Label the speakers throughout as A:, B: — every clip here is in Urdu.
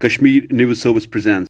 A: Kashmir News Service presents.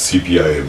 B: CPIM,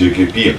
B: JKPM,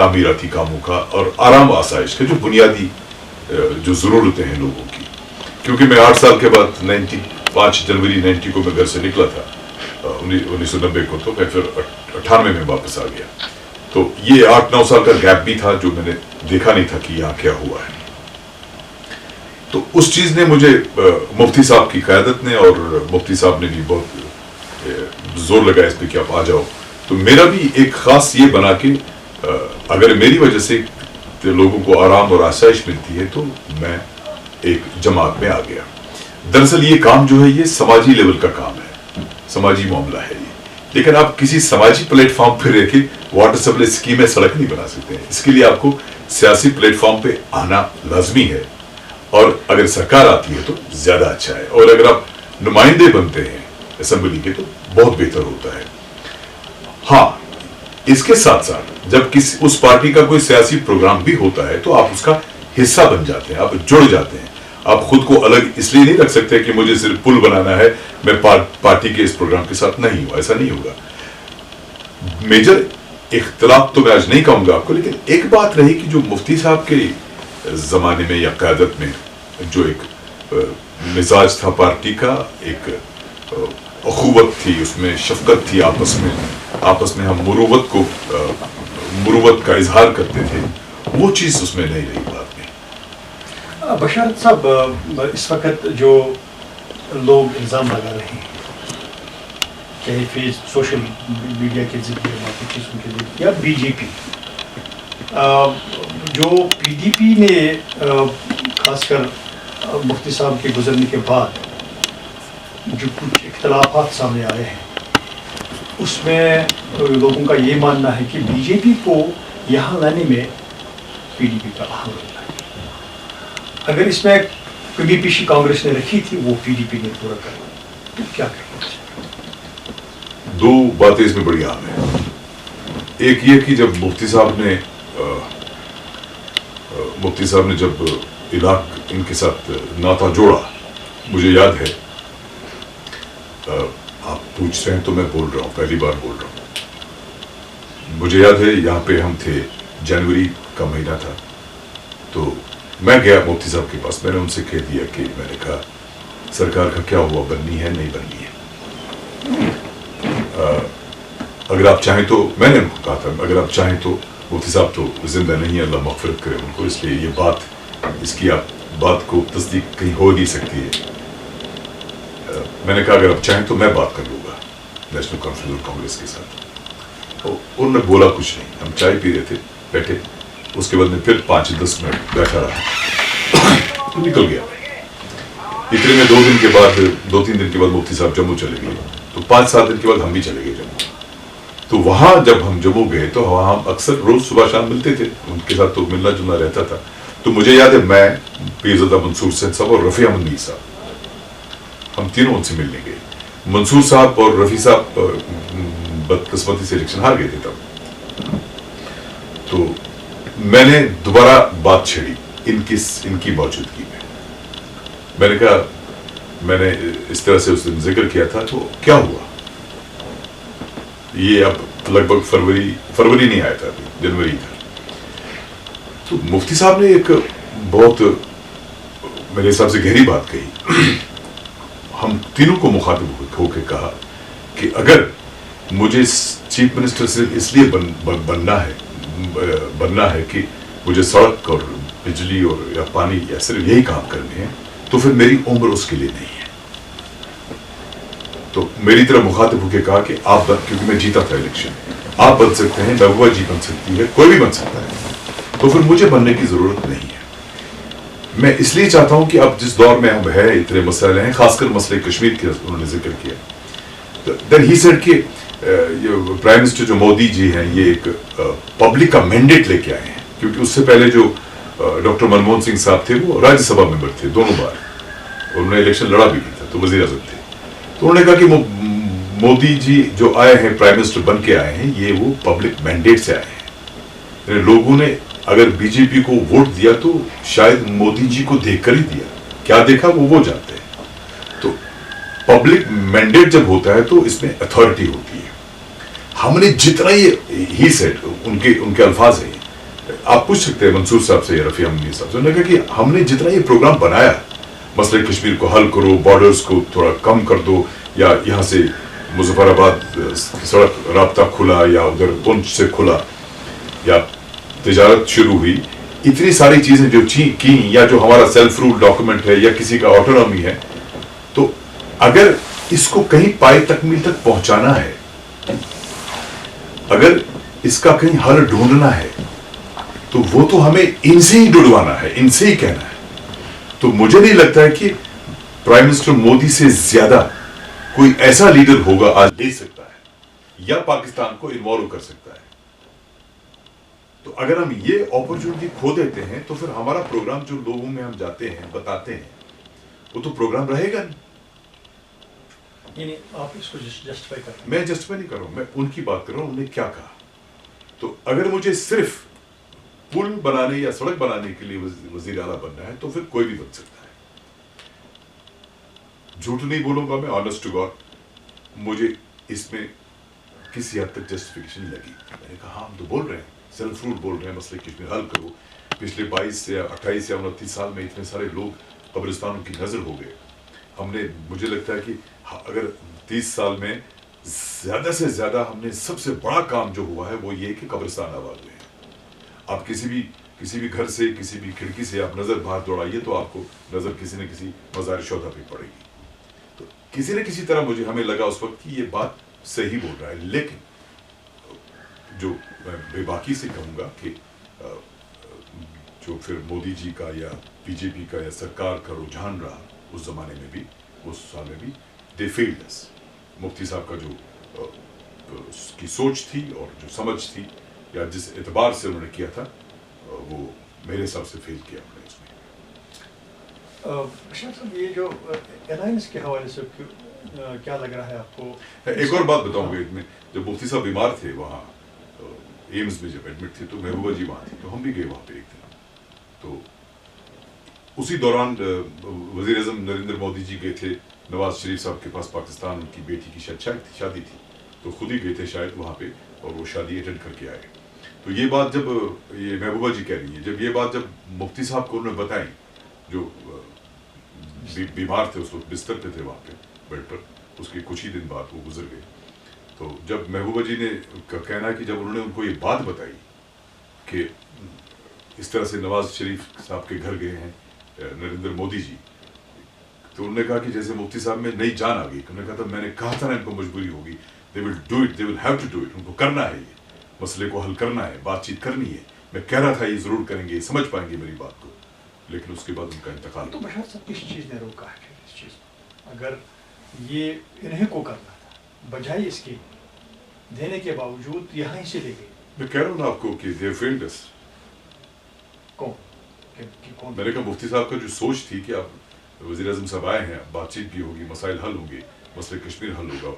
B: تعمیراتی کاموں کا اور آرام آسائش کا جو بنیادی جو ضرورتیں ہیں لوگوں کی. کیونکہ میں 8 سال کے بعد 5 جنوری 90 کو میں گھر سے نکلا تھا 1990 کو, تو میں پھر 98 میں واپس آ گیا. تو یہ 8-9 سال کا گیپ بھی تھا جو میں نے دیکھا نہیں تھا کہ یہاں کیا ہوا ہے. تو اس چیز نے مجھے مفتی صاحب کی قیادت نے, اور مفتی صاحب نے بھی بہت زور لگایا اس پہ کہ آپ آ جاؤ. تو میرا بھی ایک خاص یہ بنا کہ اگر میری وجہ سے لوگوں کو آرام اور آسائش ملتی ہے تو میں ایک جماعت میں آ گیا. دراصل یہ کام جو ہے یہ سماجی لیول کا کام ہے, سماجی معاملہ ہے یہ. لیکن آپ کسی سماجی پلیٹ فارم پہ رہ کے واٹر سپلائی اسکیم میں سڑک نہیں بنا سکتے ہیں. اس کے لیے آپ کو سیاسی پلیٹ فارم پہ آنا لازمی ہے, اور اگر سرکار آتی ہے تو زیادہ اچھا ہے, اور اگر آپ نمائندے بنتے ہیں اسمبلی کے تو بہت بہتر ہوتا ہے. ہاں, اس کے ساتھ ساتھ جب اس پارٹی کا کوئی سیاسی پروگرام بھی ہوتا ہے تو آپ اس کا حصہ بن جاتے ہیں, آپ جڑ جاتے ہیں. آپ خود کو الگ اس لیے نہیں رکھ سکتے کہ مجھے صرف پل بنانا ہے, میں پارٹی کے اس پروگرام کے ساتھ نہیں ہوں, ایسا نہیں ہوگا. میجر اختلاف تو میں آج نہیں کہوں گا آپ کو, لیکن ایک بات رہی کہ جو مفتی صاحب کے زمانے میں یا قیادت میں جو ایک مزاج تھا پارٹی کا, ایک اخوت تھی, اس میں شفقت تھی, آپس میں ہم مروت کا اظہار کرتے تھے, وہ چیز اس میں نہیں رہی بات میں.
C: بشارت صاحب, اس وقت جو لوگ الزام لگا رہے ہیں چاہے سوشل میڈیا کے ذریعے باقی چیزوں کے ذریعے یا بی جے پی, جو پی ڈی پی نے خاص کر مفتی صاحب کے گزرنے کے بعد جو کچھ اختلافات سامنے آئے ہیں, اس میں لوگوں کا یہ ماننا ہے کہ بی جے پی کو یہاں لانے میں پی ڈی پی کا اہم رول ہے. اگر اس میں کمی پیشی کانگریس نے رکھی تھی وہ پی ڈی پی نے پورا کرنا, تو کیا کرنا چاہیے؟
B: 2 باتیں اس میں بڑی اہم ہیں. ایک یہ کہ جب مفتی صاحب نے جب علاق ان کے ساتھ ناطا جوڑا, مجھے یاد ہے, آپ پوچھ رہے ہیں تو میں بول رہا ہوں, پہلی بار بول رہا ہوں. مجھے یاد ہے یہاں پہ ہم تھے, جنوری کا مہینہ تھا, تو میں گیا مفتی صاحب کے پاس. میں نے ان سے کہہ دیا کہ میں نے کہا سرکار کا کیا ہوا, بننی ہے نہیں بننی ہے, اگر آپ چاہیں تو, میں نے کہا تھا اگر آپ چاہیں تو, مفتی صاحب تو زندہ نہیں ہے, اللہ مغفرت کرے ان کو, اس لیے یہ بات, اس کی آپ بات کو تصدیق کہیں ہو نہیں سکتی ہے. میں نے کہا اگر آپ چاہیں تو میں بات کر لوں گا نیشنل کانفرنس اور کانگریس کے ساتھ. تو انہوں نے بولا کچھ نہیں, ہم چائے پی رہے تھے, بیٹھے. اس کے بعد میں پھر 5-10 منٹ بیٹھا رہا تو نکل گیا. اتنے میں 2-3 دن کے بعد مفتی صاحب جموں چلے گئے, تو 5-7 دن کے بعد ہم بھی چلے گئے جموں. تو وہاں جب ہم جموں گئے تو وہاں ہم اکثر روز صبح شام ملتے تھے, ان کے ساتھ تو ملنا جلنا رہتا تھا. تو مجھے یاد ہے میں, پیرزادہ منصور سین صاحب اور رفیع احمد میر صاحب, ہم تینوں ان سے ملنے گئے. منصور صاحب اور رفیع صاحب بدقسمتی سے الیکشن ہار گئے تھے تب. تو میں نے دوبارہ بات چھیڑی ان کی موجودگی میں. میں نے کہا, میں نے اس طرح سے اس دن ذکر کیا تھا, تو کیا ہوا, یہ اب لگ بھگ فروری نہیں آیا تھا, ابھی جنوری تھا. تو مفتی صاحب نے ایک بہت میرے حساب سے گہری بات کہی. ہم تینوں کو مخاطب ہو کے کہا کہ اگر مجھے چیف منسٹر صرف اس لیے بننا ہے کہ مجھے سڑک اور بجلی اور یا پانی یا صرف یہی کام کرنے ہیں, تو پھر میری عمر اس کے لیے نہیں ہے. تو میری طرح مخاطب ہو کے کہا کہ آپ, کیونکہ میں جیتا تھا الیکشن, آپ بن سکتے ہیں, محبوبہ جی بن سکتی ہے, کوئی بھی بن سکتا ہے, تو پھر مجھے بننے کی ضرورت نہیں ہے. میں اس لیے چاہتا ہوں کہ اب جس دور میں ہم ہیں, اتنے مسائل ہیں, خاص کر مسئلے کشمیر کے انہوں نے ذکر کیا. دین ہی سیڈ کہ پرائم منسٹر جو مودی جی ہیں یہ ایک پبلک کا مینڈیٹ لے کے آئے ہیں, کیونکہ اس سے پہلے جو ڈاکٹر منموہن سنگھ صاحب تھے وہ راجیہ سبھا ممبر تھے 2 بار, انہوں نے الیکشن لڑا بھی نہیں تھا, تو وزیر اعظم تھے. تو انہوں نے کہا کہ مودی جی جو آئے ہیں, پرائم منسٹر بن کے آئے ہیں, یہ وہ پبلک مینڈیٹ سے آئے ہیں. لوگوں نے اگر بی جے پی کو ووٹ دیا تو شاید مودی جی کو دیکھ کر ہی دیا, کیا دیکھا وہ جانتے ہیں. تو پبلک مینڈیٹ جب ہوتا ہے تو اس میں اتھارٹی ہوتی ہے. ہم نے جتنا ہی سیٹ ان کے الفاظ ہیں, آپ پوچھ سکتے ہیں منصور صاحب سے یا رفیع امنی صاحب سے. انہوں نے کہا کہ ہم نے جتنا یہ پروگرام بنایا مسئلہ کشمیر کو حل کرو, بارڈرز کو تھوڑا کم کر دو, یا یہاں سے مظفر آباد سڑک رابطہ کھلا, یا ادھر پنچ سے کھلا, یا تجارت شروع ہوئی, اتنی ساری چیزیں جو کی, یا جو ہمارا سیلف رول ڈاکومنٹ ہے یا کسی کا آٹونومی ہے, تو اگر اس کو کہیں پائے تکمیل تک پہنچانا ہے, اگر اس کا کہیں حل ڈھونڈنا ہے, تو وہ تو ہمیں ان سے ہی ڈھونڈوانا ہے, ان سے ہی کہنا ہے. تو مجھے نہیں لگتا ہے کہ پرائم منسٹر مودی سے زیادہ کوئی ایسا لیڈر ہوگا آج دے سکتا ہے یا پاکستان کو انوالو کر سکتا ہے. تو اگر ہم یہ اپرچونٹی کھو دیتے ہیں تو پھر ہمارا پروگرام جو لوگوں میں ہم جاتے ہیں بتاتے ہیں وہ تو پروگرام رہے گا نہیں.
C: یعنی آپ اس کو جسٹیفائی کرتے ہیں؟
B: میں جسٹیفائی نہیں کر رہا ہوں, میں ان کی بات کر رہا ہوں, انہوں نے کیا کہا. تو اگر مجھے صرف پل بنانے یا سڑک بنانے کے لیے وزیر اعلیٰ بننا ہے تو پھر کوئی بھی بن سکتا ہے. جھوٹ نہیں بولوں گا میں, آنسٹ ٹو گاڈ, مجھے اس میں کسی حد تک جسٹیفیکیشن لگی. میں نے کہا ہاں ہم تو بول رہے ہیں, سیلف رول بول رہے ہیں, مسئلے کشمیر حل کرو. پچھلے 22 یا 28 یا 29 سال میں اتنے سارے لوگ قبرستانوں کی نظر ہو گئے. ہم نے, مجھے لگتا ہے کہ اگر 30 سال میں زیادہ سے زیادہ ہم نے سب سے بڑا کام جو ہوا ہے وہ یہ کہ قبرستان آباد ہوئے ہیں. آپ کسی بھی گھر سے, کسی بھی کھڑکی سے آپ نظر باہر دوڑائیے تو آپ کو نظر کسی نہ کسی مزار شہداء پہ پڑے گی. تو کسی نہ کسی طرح ہمیں لگا اس وقت کہ یہ بات صحیح بول رہا ہے. لیکن جو میں بے باکی سے کہوں گا کہ جو پھر مودی جی کا یا بی جے پی کا یا سرکار کا رجحان رہا اس زمانے میں بھی, اس سال میں بھی, دے فیلڈ اس. مفتی صاحب کا جو اس کی سوچ تھی اور جو سمجھ تھی یا جس اعتبار سے انہوں نے کیا تھا, وہ میرے حساب سے فیل کیا انہوں نے اس میں.
C: بشار صاحب, یہ جو الائنس کے حوالے سے کیا لگ رہا ہے آپ کو؟
B: ایک اور بات بتاؤں گا, میں جب مفتی صاحب بیمار تھے وہاں ایمز میں جب ایڈمٹ تھے تو محبوبہ جی وہاں تھی, تو ہم بھی گئے وہاں پہ ایک دن. تو اسی دوران وزیر اعظم نریندر مودی جی گئے تھے نواز شریف صاحب کے پاس پاکستان, ان کی بیٹی کی شادی تھی, تو خود ہی گئے تھے شاید وہاں پہ اور وہ شادی اٹینڈ کر کے آئے. تو یہ بات جب یہ محبوبہ جی کہہ رہی ہیں, جب یہ بات جب مفتی صاحب کو انہوں نے بتائی, جو بیمار تھے اس وقت بستر پہ تھے وہاں پہ بیڈ پر, اس کے کچھ ہی دن بعد وہ گزر گئے. تو جب محبوبہ جی نے کہنا ہے کہ جب انہوں نے ان کو یہ بات بتائی کہ اس طرح سے نواز شریف صاحب کے گھر گئے ہیں نریندر مودی جی, تو انہوں نے کہا کہ جیسے مفتی صاحب میں نئی جان آ گئی. انہوں نے کہا تھا میں نے کہا تھا نا ان کو مجبوری ہوگی, they will do it, they will have to do it, ان کو کرنا ہے, یہ مسئلے کو حل کرنا ہے, بات چیت کرنی ہے. میں کہہ رہا تھا یہ ضرور کریں گے, سمجھ پائیں گے میری بات کو, لیکن اس کے بعد ان کا انتقال.
C: تو بشار صاحب کس چیز نے روکا ہے اس چیز کو؟ اگر یہ انہیں کو کرنا تھا, بجائے اس کے دینے کے باوجود یہاں ہی سے لے گئے.
B: میں کہہ رہا ہوں نا آپ کو کہ they failed us.
C: کون؟
B: میں نے کہا مفتی صاحب کا جو سوچ تھی کہ آپ وزیر اعظم صاحب آئے ہیں, بات چیت بھی ہوگی, مسائل حل ہوں گے, مسئلے کشمیر حل ہوگا,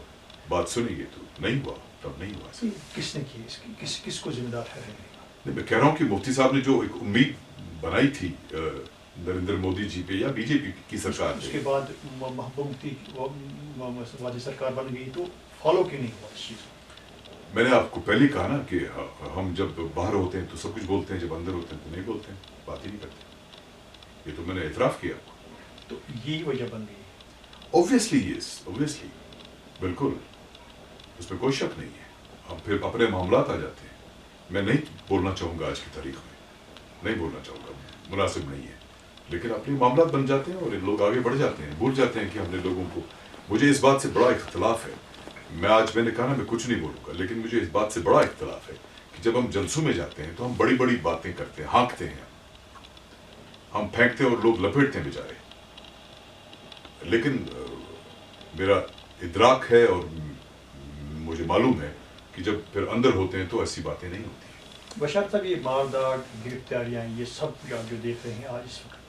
B: بات سنیں گے, تو نہیں ہوا, تب نہیں ہوا.
C: کس نے کی اس کی, کس کو ذمہ دار ٹھہرائیں گے؟
B: نہیں, میں کہہ رہا ہوں کہ مفتی صاحب نے جو ایک امید بنائی تھی نریندر مودی جی پہ یا بی جے پی کی سرکار
C: اس کے بعد محبوبتی واجد سرکار بن گئی, تو فالو کیوں نہیں ہوا اس چیز کو؟
B: میں نے آپ کو پہلے کہا نا کہ ہم جب باہر ہوتے ہیں تو سب کچھ بولتے ہیں, جب اندر ہوتے ہیں تو نہیں بولتے ہیں, بات ہی نہیں کرتے. یہ تو میں نے اعتراف کیا آپ کو.
C: تو یہی وجہ بن گئی.
B: اوبویسلی یس, اوبویسلی, بالکل, اس میں کوئی شک نہیں ہے. ہم پھر اپنے معاملات آ جاتے ہیں. میں نہیں بولنا چاہوں گا آج کی تاریخ میں, نہیں بولنا چاہوں گا, مناسب نہیں ہے, لیکن اپنے معاملات بن جاتے ہیں اور لوگ آگے بڑھ جاتے ہیں, بھول جاتے ہیں کہ ہم نے لوگوں کو. مجھے اس بات سے بڑا اختلاف ہے, میں نے کہا نا میں کچھ نہیں بولوں گا, لیکن مجھے اس بات سے بڑا اختلاف ہے کہ جب ہم جلسوں میں جاتے ہیں تو ہم بڑی بڑی باتیں کرتے ہیں, ہانکتے ہیں, ہم پھینکتے ہیں اور لوگ لپیٹتے ہیں بیچارے. لیکن میرا ادراک ہے اور مجھے معلوم ہے کہ جب پھر اندر ہوتے ہیں تو ایسی باتیں نہیں ہوتی ہیں.
C: بشار صاحب, یہ واردات, گرفتاریاں, یہ سب جو دیکھ رہے ہیں آج اس وقت,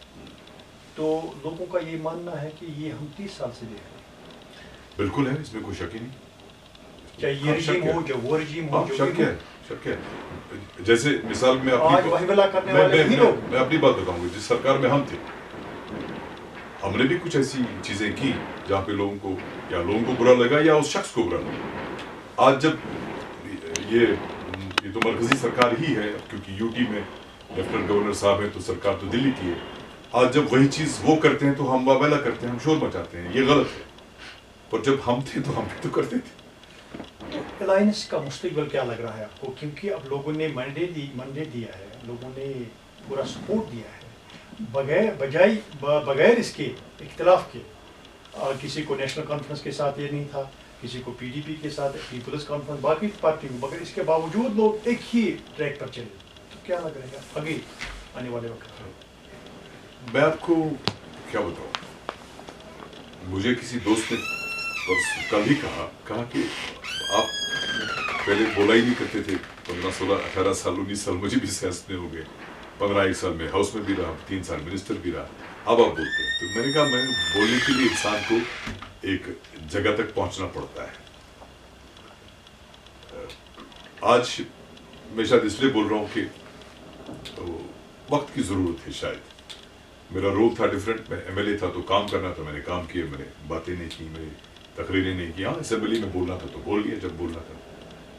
C: تو لوگوں کا یہ ماننا ہے کہ یہ ہم 30 سال سے دیکھ رہے ہیں.
B: بالکل ہے, اس میں کوئی شک ہی نہیں.
C: چاہے یہ رجیم ہو, جو وہ رجیم ہو, جو
B: شک ہے, شک ہے. جیسے مثال میں
C: آج وحیبلا کرنے والے ہی لوگ.
B: میں اپنی بات بتاؤں گا, جس سرکار میں ہم تھے ہم نے بھی کچھ ایسی چیزیں کی جہاں پہ لوگوں کو برا لگا یا اس شخص کو برا لگا. آج جب یہ یہ تو مرکزی سرکار ہی ہے، کیونکہ یو ٹی میں لیفٹنٹ گورنر صاحب ہیں تو سرکار تو دلی کی ہے. آج جب وہی چیز وہ کرتے ہیں تو ہم واویلا کرتے ہیں، ہم شور مچاتے ہیں، یہ غلط ہے. اور جب ہم تھے تو ہم بھی تو کرتے تھے.
C: الائنس کا مستقبل کیا لگ رہا ہے آپ کو؟ کیونکہ اب لوگوں نے منڈے دیا ہے، لوگوں نے پورا سپورٹ دیا ہے، بغیر اس کے اختلاف کے. کسی کو نیشنل کانفرنس کے ساتھ یہ نہیں تھا، کسی کو پی ڈی پی کے ساتھ، پیپلز کانفرنس، باقی پارٹیوں کو، مگر اس کے باوجود لوگ ایک ہی ٹریک پر چلے. تو کیا لگ رہا ہے آگے آنے والے وقت میں؟
B: میں آپ کو کیا بتاؤں، مجھے کسی دوست نے کل ہی کہا کہ آپ پہلے بولا ہی نہیں کرتے تھے، 15 16 18 سال 19 سال مجھے بھی سیاست میں ہو گئے، 15 1 سال میں ہاؤس میں بھی رہا، 3 سال منسٹر بھی رہا، اب آپ بولتے ہیں. تو میں نے کہا میں بولنے کے لیے انسان کو ایک جگہ تک پہنچنا پڑتا ہے. آج میں شاید اس لیے بول رہا ہوں کہ وقت کی ضرورت ہے. شاید میرا رول تھا ڈفرینٹ، میں ایم ایل اے تھا تو کام کرنا تھا، میں نے کام کیے، میں نے باتیں نہیں کی، میں نے تقریریں نہیں کی. ہاں اسمبلی میں بولنا تھا تو بول لیا جب بولنا تھا.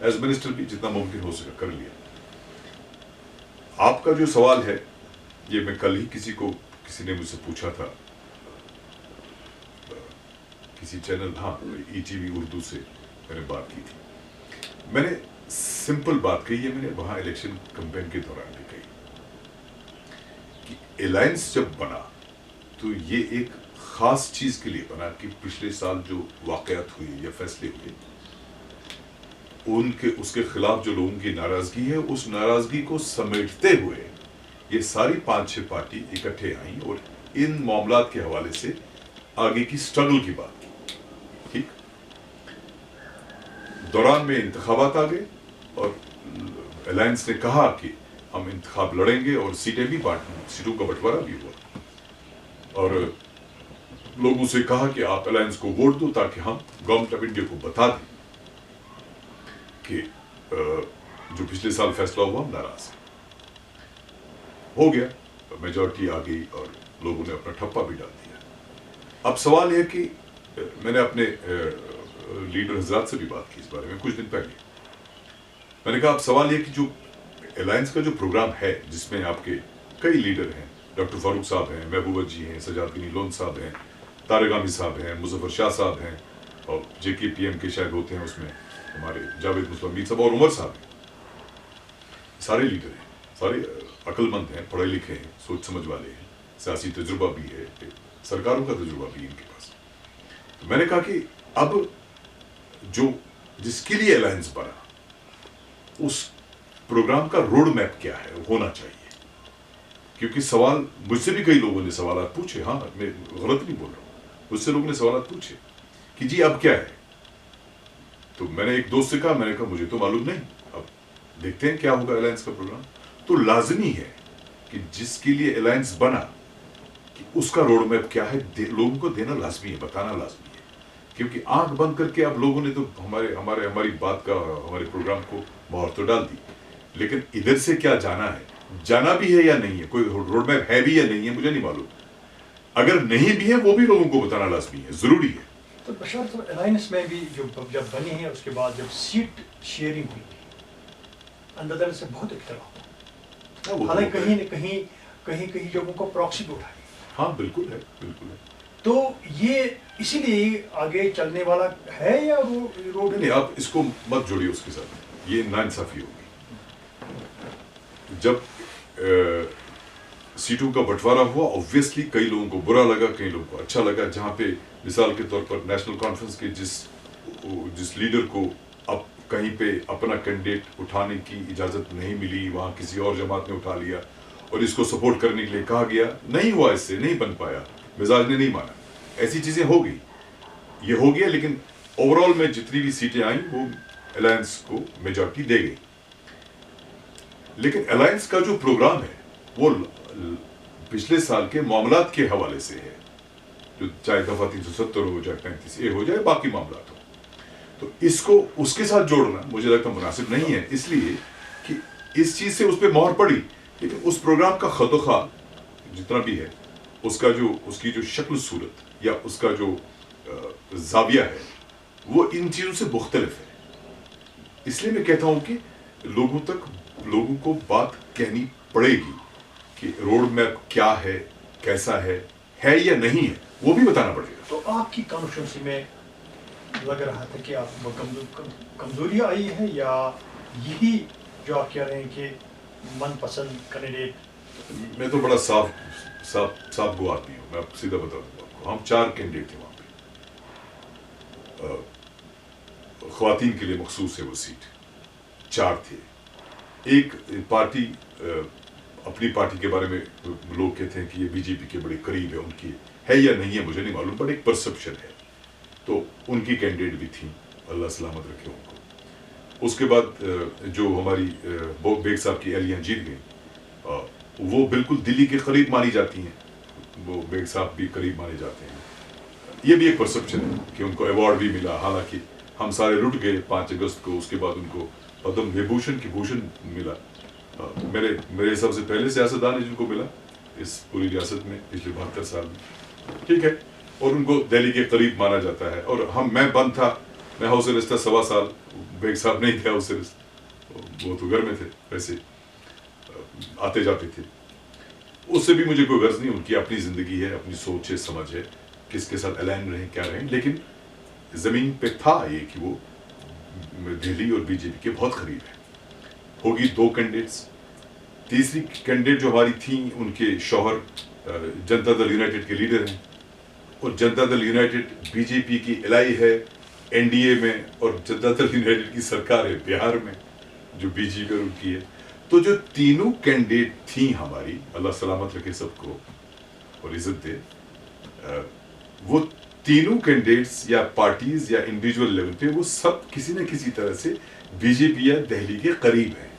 B: ایز منسٹر بھی جتنا ممکن ہو سکا کر لیا. آپ کا جو سوال ہے یہ میں کل ہی کسی نے مجھ سے پوچھا تھا، کسی چینل، ہاں ای ٹی وی اردو سے میں نے بات کی تھی. میں نے سمپل بات کہی ہے، میں نے وہاں الیکشن کمپین کے دوران بھی کہی کہ الائنس جب بنا تو یہ ایک خاص چیز کے لیے بنا کہ پچھلے سال جو واقعات ہوئے یا فیصلے ہوئے اس کے خلاف جو لوگوں کی ناراضگی ہے، اس ناراضگی کو سمیٹتے ہوئے یہ ساری 5 6 پارٹی اکٹھے آئیں اور ان معاملات کے حوالے سے آگے کی سٹرگل کی بات کی. ٹھیک، دوران میں انتخابات آ گئے اور الائنس نے کہا کہ ہم انتخاب لڑیں گے اور سیٹیں بھی سیٹوں کا بٹوارا بھی ہوا اور لوگوں سے کہا کہ آپ الائنس کو ووٹ دو تاکہ ہم گورنمنٹ آف انڈیا کو بتا دیں کہ جو پچھلے سال فیصلہ ہوا ہم ناراض ہیں. ہو گیا، میجورٹی آ گئی اور لوگوں نے اپنا ٹھپا بھی ڈال دیا. اب سوال یہ کہ میں نے اپنے لیڈر حضرات سے بھی بات کی اس بارے میں کچھ دن پہلے. میں نے کہا اب سوال یہ کہ جو الائنس کا جو پروگرام ہے جس میں آپ کے کئی لیڈر ہیں، ڈاکٹر فاروق صاحب ہیں، محبوبہ جی ہیں، سجاد غنی لون صاحب ہیں، طارق عامر صاحب ہیں، مظفر شاہ صاحب ہیں، اور جے کے پی ایم کے شاید ہوتے ہیں اس میں ہمارے جاوید مسلم صاحب اور عمر صاحب ہیں. سارے لیڈر ہیں، سارے عقل مند ہیں، پڑھے لکھے ہیں، سوچ سمجھ والے ہیں، سیاسی تجربہ بھی ہے، سرکاروں کا تجربہ بھی ان کے پاس. تو میں نے کہا کہ اب جس کے لیے الائنس بنا اس پروگرام کا روڈ میپ کیا ہے ہونا چاہیے. کیونکہ سوال مجھ سے بھی کئی لوگوں نے سوالات پوچھے، ہاں میں غلط نہیں بول رہا ہوں، مجھ سے لوگوں نے سوالات پوچھے کہ جی اب کیا ہے. تو میں نے ایک دوست سے کہا، میں نے کہا مجھے تو معلوم نہیں، اب دیکھتے ہیں کیا ہوگا الائنس کا پروگرام. تو لازمی ہے کہ جس کے لیے الائنس بنا کہ اس کا روڈ میپ کیا ہے لوگوں کو دینا لازمی ہے، بتانا لازمی ہے. کیونکہ آنکھ بند کر کے اب لوگوں نے تو ہماری بات کا، ہمارے پروگرام کو مہر تو ڈال دی، لیکن ادھر سے کیا جانا بھی ہے یا نہیں ہے، کوئی روڈ میپ ہے بھی یا نہیں ہے مجھے نہیں معلوم. اگر نہیں بھی ہے وہ بھی لوگوں کو بتانا لازمی ہے، ضروری ہے.
C: تو بشار صاحب الائنس میں بھی جب بنی ہے اس کے بعد جب سیٹ شیئرنگ ہوئی اندر سے بہت اختلاف ہوا، حالانکہ کہیں جگہوں کو پراکسی بھی اٹھائی.
B: ہاں بالکل ہے، بالکل ہے.
C: تو یہ اسی لیے آگے چلنے والا ہے یا وہ روڈ؟
B: نہیں، آپ اس کو مت جوڑیے اس کے ساتھ، یہ ناانصافی ہوگی. جب سیٹوں کا بٹوارا ہوا اوبویسلی کئی لوگوں کو برا لگا، کئی لوگوں کو اچھا لگا. جہاں پہ مثال کے طور پر نیشنل کانفرنس کے جس لیڈر کو اب کہیں پہ اپنا کینڈیڈیٹ اٹھانے کی اجازت نہیں ملی، وہاں کسی اور جماعت نے اٹھا لیا اور اس کو سپورٹ کرنے کے لیے کہا گیا، نہیں ہوا، اس سے نہیں بن پایا، مزاج نے نہیں مانا. ایسی چیزیں ہو گئی، یہ ہو گیا. لیکن اوور آل میں جتنی بھی سیٹیں آئیں وہ الائنس کو میجورٹی دے گئی. لیکن الائنس کا جو پروگرام ہے وہ پچھلے سال کے معاملات کے حوالے سے ہے، جو چاہے دفعہ 370 ہو، چاہے 35A ہو، جائے باقی معاملات ہو. تو اس کو اس کے ساتھ جوڑنا مجھے لگتا مناسب نہیں ہے، اس لیے کہ اس چیز سے اس پہ مہر پڑی. لیکن اس پروگرام کا خط و خال جتنا بھی ہے، اس کی جو شکل صورت یا اس کا جو زاویہ ہے وہ ان چیزوں سے مختلف ہے. اس لیے میں کہتا ہوں کہ لوگوں کو بات کہنی پڑے گی کہ روڈ میپ کیا ہے، کیسا ہے یا نہیں ہے، وہ بھی بتانا پڑے گا.
C: تو آپ کی کانسٹیٹوئنسی میں لگ رہا تھا کہ آپ کمزوریاں آئی ہیں یا یہی جو آپ کہہ رہے ہیں کہ من پسند کینڈیڈیٹ؟
B: میں تو بڑا صاف گو آدمی ہوں، میں آپ کو سیدھا بتا دوں آپ کو. ہم 4 کینڈیڈیٹ تھے وہاں پہ، خواتین کے لیے مخصوص ہے وہ سیٹ، 4 تھے. ایک پارٹی، اپنی پارٹی کے بارے میں لوگ کہتے ہیں کہ یہ بی جے پی کے بڑے قریب ہے، ان کی ہے یا نہیں ہے مجھے نہیں معلوم، بٹ ایک پرسپشن ہے. تو ان کی کینڈیڈیٹ بھی تھی، اللہ سلامت رکھے ان کو. اس کے بعد جو ہماری بیگ صاحب کی اہلیاں جیت گئیں، وہ بالکل دلی کے قریب مانی جاتی ہیں، وہ بیگ صاحب بھی قریب مانے جاتے ہیں. یہ بھی ایک پرسپشن ہے کہ ان کو ایوارڈ بھی ملا، حالانکہ ہم سارے لٹ گئے 5 اگست کو. اس کے بعد ان کو پدم وبھوشن کی بھوشن ملا. میرے حساب سے پہلے سیاستدان ہے جن کو ملا اس پوری ریاست میں پچھلے 72 سال میں. ٹھیک ہے، اور ان کو دہلی کے قریب مانا جاتا ہے. اور میں بند تھا، میں ہاؤس ارسٹ تھا 1.25 سال، بیگ صاحب نہیں تھے ہاؤس ارسٹ، وہ تو گھر میں تھے، ویسے آتے جاتے تھے. اس سے بھی مجھے کوئی غرض نہیں، ان کی اپنی زندگی ہے، اپنی سوچ ہے، سمجھ ہے، کس کے ساتھ الائن رہیں کیا رہیں. لیکن زمین پہ تھا یہ کہ وہ دہلی اور بی جے پی کے بہت قریب ہے. ہوگی 2 کینڈیڈیٹس. تیسری کینڈیڈیٹ جو ہماری تھیں، ان کے شوہر جنتا دل یونائٹڈ کے لیڈر ہیں، اور جنتا دل یونائٹڈ بی جے پی کی الائی ہے این ڈی اے میں، اور جنتا دل یونائٹڈ کی سرکار ہے بہار میں جو بی جے پی اور ان کی ہے. تو جو تینوں کینڈیڈیٹ تھیں ہماری، اللہ سلامت رکھے سب کو اور عزت دے، وہ تینوں کینڈیڈیٹس یا پارٹیز یا انڈیویجول لیول پہ وہ سب کسی نہ کسی طرح سے بی جے پی یا دہلی کے قریب ہیں.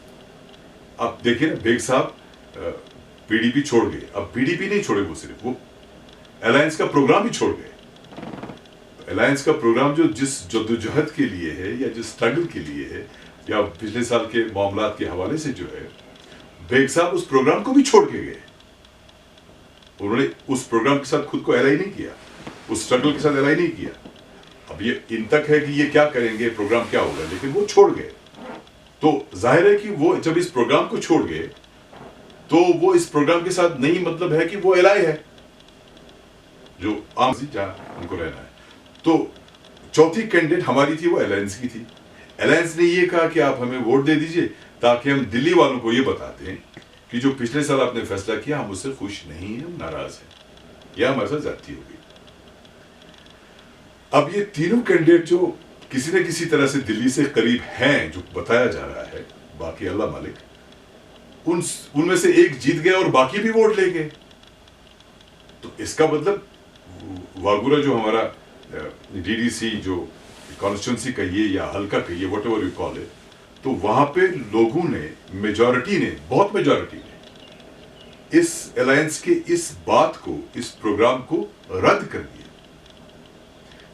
B: اب دیکھیں نا، بیگ صاحب پی ڈی پی چھوڑ گئے. اب پی ڈی پی نہیں چھوڑے، وہ صرف وہ الائنس کا پروگرام ہی چھوڑ گئے. الائنس کا پروگرام جو جس جدوجہد کے لیے ہے یا جس اسٹرگل کے لیے ہے یا پچھلے سال کے معاملات کے حوالے سے جو ہے، بیگ صاحب اس پروگرام کو بھی چھوڑ کے گئے. انہوں نے اس پروگرام کے ساتھ خود کو الائی نہیں کیا، اس اسٹرگل کے ساتھ الائی نہیں کیا. اب یہ ان تک ہے کہ یہ کیا کریں گے، پروگرام کیا ہوگا، لیکن وہ چھوڑ گئے. تو ظاہر ہے کہ وہ جب اس پروگرام کو چھوڑ گئے تو وہ اس پروگرام کے ساتھ نہیں مطلب ہے کہ وہ الائی ہے جو عام جہاں ان کو رہنا ہے. تو چوتھی کینڈیڈیٹ ہماری تھی، وہ الائنس کی تھی. الائنس نے یہ کہا کہ آپ ہمیں ووٹ دے دیجئے تاکہ ہم دلی والوں کو یہ بتا دیں کہ جو پچھلے سال آپ نے فیصلہ کیا ہم اس سے خوش نہیں ہیں، ہم ناراض ہیں، یا ہمارے ساتھ زیادتی ہوگی. اب یہ تینوں کینڈیڈیٹ جو کسی نہ کسی طرح سے دلی سے قریب ہیں، جو بتایا جا رہا ہے، باقی اللہ مالک، ان میں سے ایک جیت گیا اور باقی بھی ووٹ لے گئے. تو اس کا مطلب واگورا جو ہمارا ڈی ڈی سی جو کانسٹیٹوئنسی کہیے یا حلقہ کہیے، what ever you call it, تو وہاں پہ لوگوں نے، میجورٹی نے، بہت میجورٹی نے اس الائنس کے اس بات کو، اس پروگرام کو رد کر دیا.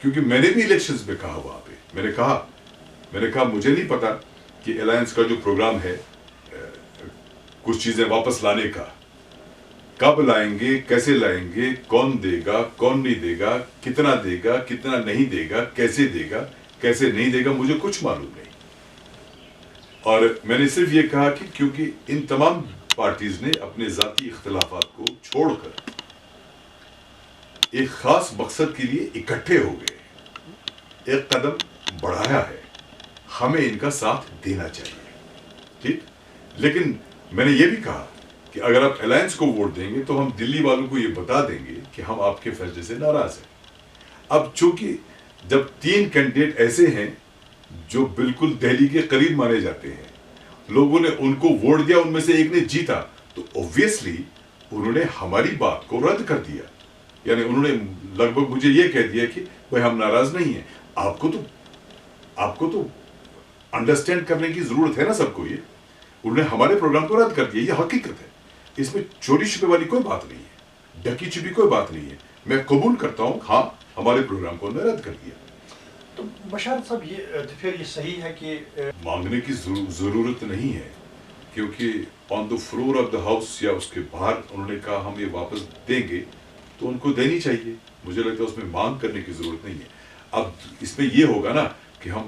B: کیونکہ میں نے بھی الیکشنز میں کہا، وہاں پہ میں نے کہا مجھے نہیں پتا کہ الائنس کا جو پروگرام ہے کچھ چیزیں واپس لانے کا، کب لائیں گے، کیسے لائیں گے، کون دے گا، کون نہیں دے گا، کتنا دے گا، کتنا نہیں دے گا، کیسے دے گا، کیسے نہیں دے گا، مجھے کچھ معلوم نہیں. اور میں نے صرف یہ کہا کہ کیونکہ ان تمام پارٹیز نے اپنے ذاتی اختلافات کو چھوڑ کر ایک خاص مقصد کے لیے اکٹھے ہو گئے، ایک قدم بڑھایا ہے، ہمیں ان کا ساتھ دینا چاہیے. ٹھیک، لیکن میں نے یہ بھی کہا کہ اگر آپ الائنس کو ووٹ دیں گے تو ہم دلی والوں کو یہ بتا دیں گے کہ ہم آپ کے فیصلے سے ناراض ہیں. اب چونکہ جب 3 کینڈیڈیٹ ایسے ہیں جو بالکل دہلی کے قریب مانے جاتے ہیں، لوگوں نے ان کو ووٹ دیا، ان میں سے ایک نے جیتا، تو اوبویسلی انہوں نے ہماری بات کو رد کر دیا. یعنی انہوں نے لگ بھگ مجھے یہ کہہ دیا کہ بھائی ہم ناراض نہیں ہیں. آپ کو تو انڈرسٹینڈ کرنے کی ضرورت ہے نا سب کو. یہ انہوں نے ہمارے پروگرام کو رد کر دیا، یہ حقیقت ہے. اس میں چوری چھپے والی کوئی بات نہیں ہے، ڈھکی چھپی کوئی بات نہیں ہے. میں قبول کرتا ہوں، ہاں ہمارے پروگرام کو انہوں نے رد کر دیا.
C: تو بشارت صاحب، پھر یہ صحیح ہے کہ
B: مانگنے کی ضرورت نہیں ہے، کیونکہ on the floor of the house یا اس کے باہر انہوں نے کہا ہم یہ واپس دیں گے تو ان کو دینی چاہیے. مجھے لگتا ہے اس میں مانگ کرنے کی ضرورت نہیں ہے. اب اس میں یہ ہوگا نا کہ ہم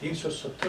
C: 370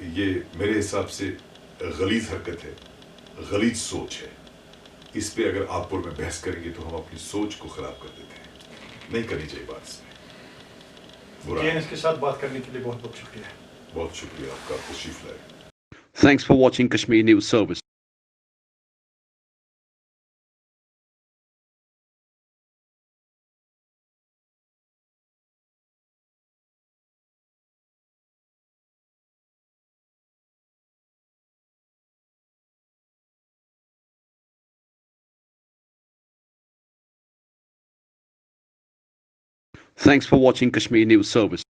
B: یہ میرے حساب سے غلیظ حرکت ہے، غلیظ سوچ ہے. اس پہ اگر آپ اور میں بحث کریں گے تو ہم اپنی سوچ کو خراب کر دیتے ہیں. نہیں کرنی چاہیے بات اس میں. برا
C: اس کے ساتھ بات کرنے کے لیے بہت بہت شکریہ.
B: بہت شکریہ آپ کا، تشریف لائے.
A: Thanks for watching Kashmir News Service. Thanks for watching Kashmir News Service.